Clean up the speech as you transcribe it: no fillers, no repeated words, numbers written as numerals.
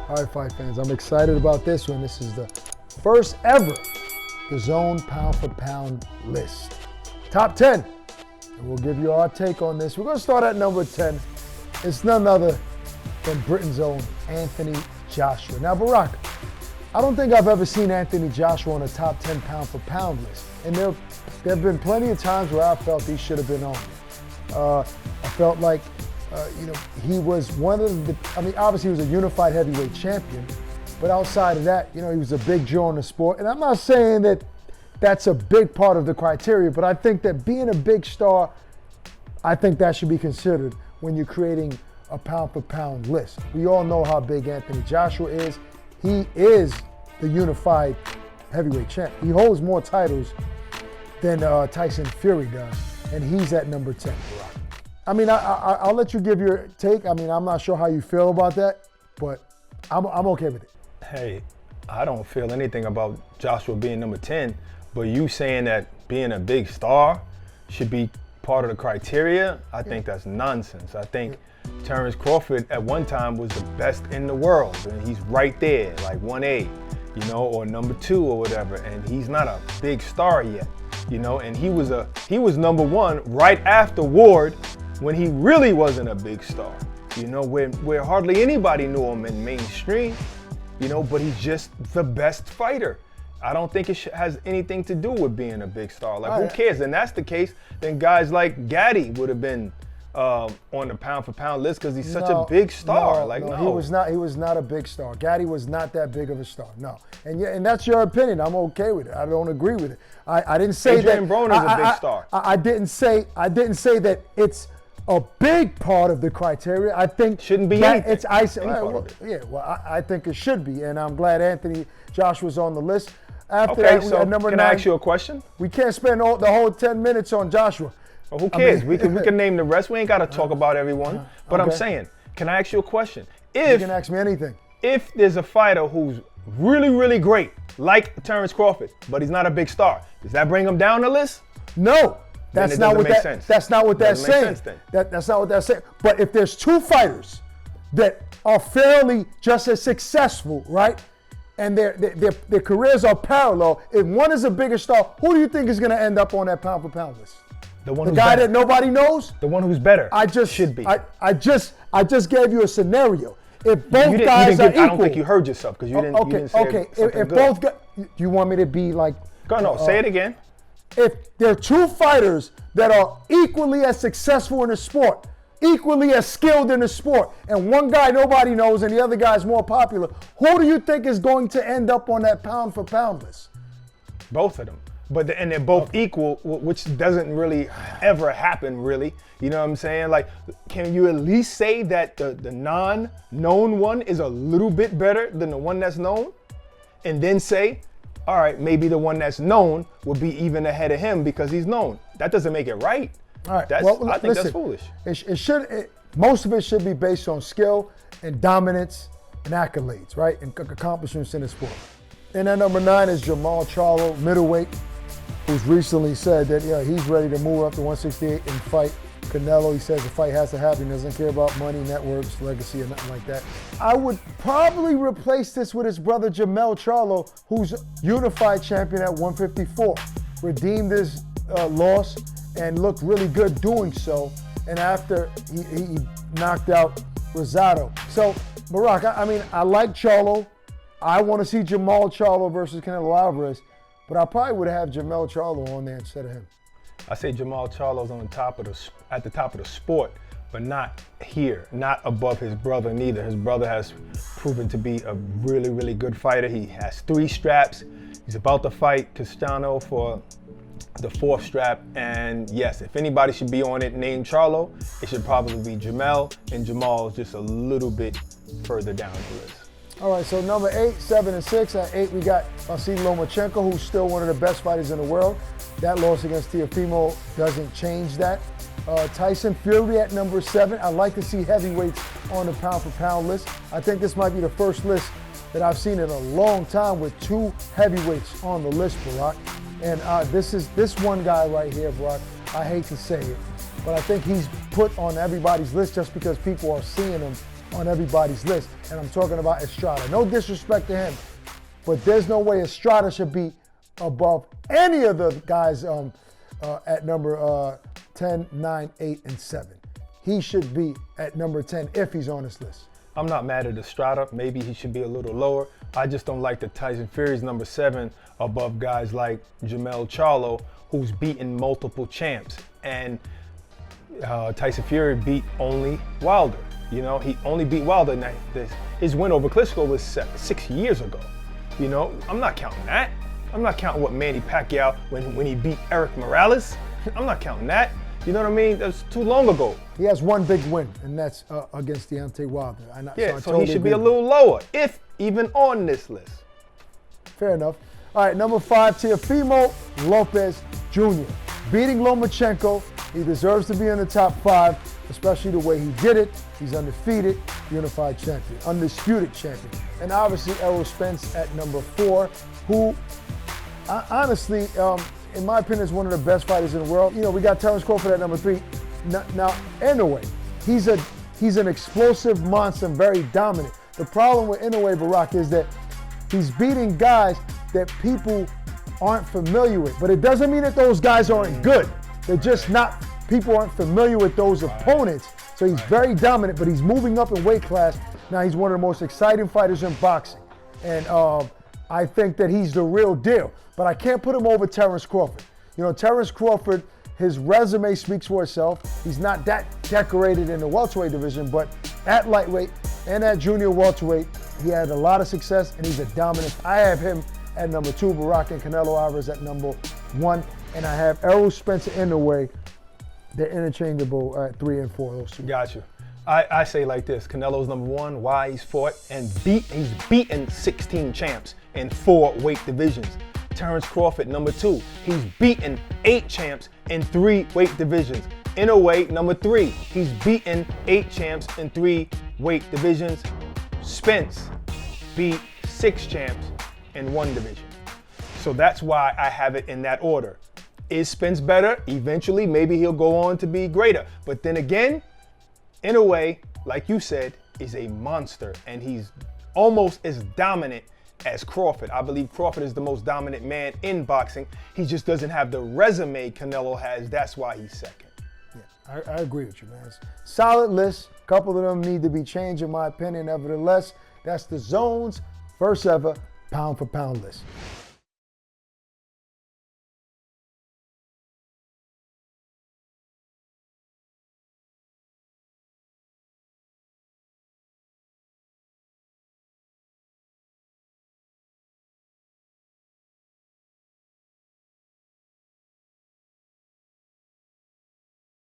All right, fight fans, I'm excited about this one. This is the first ever Dazn pound for pound list. Top 10. And we'll give you our take on this. We're going to start at number 10. It's none other than Britain's own Anthony Joshua. Now, Barack, I don't think I've ever seen Anthony Joshua on a top 10 pound for pound list. And there have been plenty of times where I felt he should have been on there. I felt like he was one of the, obviously he was a unified heavyweight champion, but outside of that, he was a big draw in the sport. And I'm not saying that that's a big part of the criteria, but I think that being a big star, I think that should be considered when you're creating a pound for pound list. We all know how big Anthony Joshua is. He is the unified heavyweight champ. He holds more titles than Tyson Fury does, and he's at number 10. I'll let you give your take. I'm not sure how you feel about that, but I'm okay with it. Hey, I don't feel anything about Joshua being number 10, but you saying that being a big star should be part of the criteria, I think that's nonsense. I think Terrence Crawford at one time was the best in the world, and he's right there, like 1A, or number 2 or whatever, and he's not a big star yet, and he was number 1 right after Ward, when he really wasn't a big star, where hardly anybody knew him in mainstream, but he's just the best fighter. I don't think it has anything to do with being a big star. Who cares? And that's the case, then guys like Gaddy would have been on the pound for pound list because he's such a big star. No, he was not a big star. Gaddy was not that big of a star. No, and that's your opinion. I'm okay with it. I don't agree with it. I didn't say Adrian Broner's a big star. I didn't say that it's a big part of the criteria. I think shouldn't be anything. I think it should be, and I'm glad Anthony Joshua's on the list. After okay, that, we so had number can 9. I ask you a question? We can't spend the whole 10 minutes on Joshua. Well, who cares? We can name the rest. We ain't got to talk about everyone. But okay. I'm saying, can I ask you a question? You can ask me anything. If there's a fighter who's really, really great, like Terrence Crawford, but he's not a big star, does that bring him down the list? No. That's not what that's not what that's saying. That's not what that's saying. But if there's 2 fighters that are fairly just as successful, right? And their careers are parallel, if one is a bigger star, who do you think is going to end up on that pound for pound list? The guy that nobody knows? The one who's better. Should be. I just gave you a scenario. If both guys are equal. I don't think you heard yourself because you didn't say something if good. both guys, you want me to be like? Say it again. If there are 2 fighters that are equally as successful in the sport, equally as skilled in the sport, and one guy nobody knows and the other guy is more popular, who do you think is going to end up on that pound for pound list? Both of them. And they're both equal, which doesn't really ever happen, really. You know what I'm saying? Can you at least say that the non-known one is a little bit better than the one that's known? And then say, all right, maybe the one that's known will be even ahead of him because he's known. That doesn't make it right. All right. I think that's foolish. Most of it should be based on skill and dominance and accolades, right? And accomplishments in the sport. And at number 9 is Jamal Charlo, middleweight, who's recently said that he's ready to move up to 168 and fight Canelo. He says the fight has to happen. He doesn't care about money, networks, legacy, or nothing like that. I would probably replace this with his brother Jamel Charlo, who's unified champion at 154. Redeemed his loss and looked really good doing so. And after he knocked out Rosado. So, Barack, I like Charlo. I want to see Jamal Charlo versus Canelo Alvarez, but I probably would have Jamel Charlo on there instead of him. I say Jamal Charlo's on at the top of the sport, but not here, not above his brother neither. His brother has proven to be a really, really good fighter. He has 3 straps. He's about to fight Castellano for the 4th strap. And yes, if anybody should be on it named Charlo, it should probably be Jamel, and Jamal is just a little bit further down the list. All right, so number 8, 7, and 6. At 8, we got Vasily Lomachenko, who's still one of the best fighters in the world. That loss against Teofimo doesn't change that. Tyson Fury at number 7. I like to see heavyweights on the pound for pound list. I think this might be the first list that I've seen in a long time with 2 heavyweights on the list, Barack. And this one guy right here, Barack, I hate to say it, but I think he's put on everybody's list just because people are seeing him on everybody's list. And I'm talking about Estrada. No disrespect to him, but there's no way Estrada should be above any of the guys at number 10, 9, 8, and 7. He should be at number 10 if he's on this list. I'm not mad at Estrada. Maybe he should be a little lower. I just don't like the Tyson Fury's number 7 above guys like Charlo, who's beaten multiple champs. And Tyson Fury beat only Wilder. You know, he only beat Wilder. And his win over Klitschko was 6 years ago. You know, I'm not counting that. I'm not counting what Manny Pacquiao when he beat Eric Morales. I'm not counting that. You know what I mean? That's too long ago. He has one big win, and that's against Deontay Wilder. So he should be a little lower, if even on this list. Fair enough. All right, number 5, Teofimo Lopez Jr. Beating Lomachenko. He deserves to be in the top 5, especially the way he did it. He's undefeated, unified champion, undisputed champion. And obviously, Errol Spence at number 4, who honestly, in my opinion, is one of the best fighters in the world. You know, we got Terence Crawford at number 3. Now, Inoue, he's an explosive monster and very dominant. The problem with Inoue, Barack, is that he's beating guys that people aren't familiar with. But it doesn't mean that those guys aren't good. They're just not, people aren't familiar with those opponents. So he's very dominant, but he's moving up in weight class. Now he's one of the most exciting fighters in boxing. And I think that he's the real deal. But I can't put him over Terence Crawford. You know, Terence Crawford, his resume speaks for itself. He's not that decorated in the welterweight division, but at lightweight and at junior welterweight, he had a lot of success, and he's a dominant. I have him at number 2, Barack and Canelo Alvarez at number 1, and I have Errol Spence Inoue. They're interchangeable at 3 and 4. Those two. Got you. I say like this: Canelo's number 1. Why? He's fought and he's beaten 16 champs in 4 weight divisions. Terence Crawford, number 2. He's beaten 8 champs in 3 weight divisions. Inoue, number 3. He's beaten 8 champs in 3 weight divisions. Spence beat 6 champs in 1 division. So that's why I have it in that order. Is Spence better? Eventually, maybe he'll go on to be greater. But then again, Inoue, like you said, is a monster, and he's almost as dominant as Crawford. I believe Crawford is the most dominant man in boxing. He just doesn't have the resume Canelo has. That's why he's second. Yeah, I agree with you, man. Solid list. A couple of them need to be changed, in my opinion. Nevertheless, that's the Zone's first ever pound-for-pound list.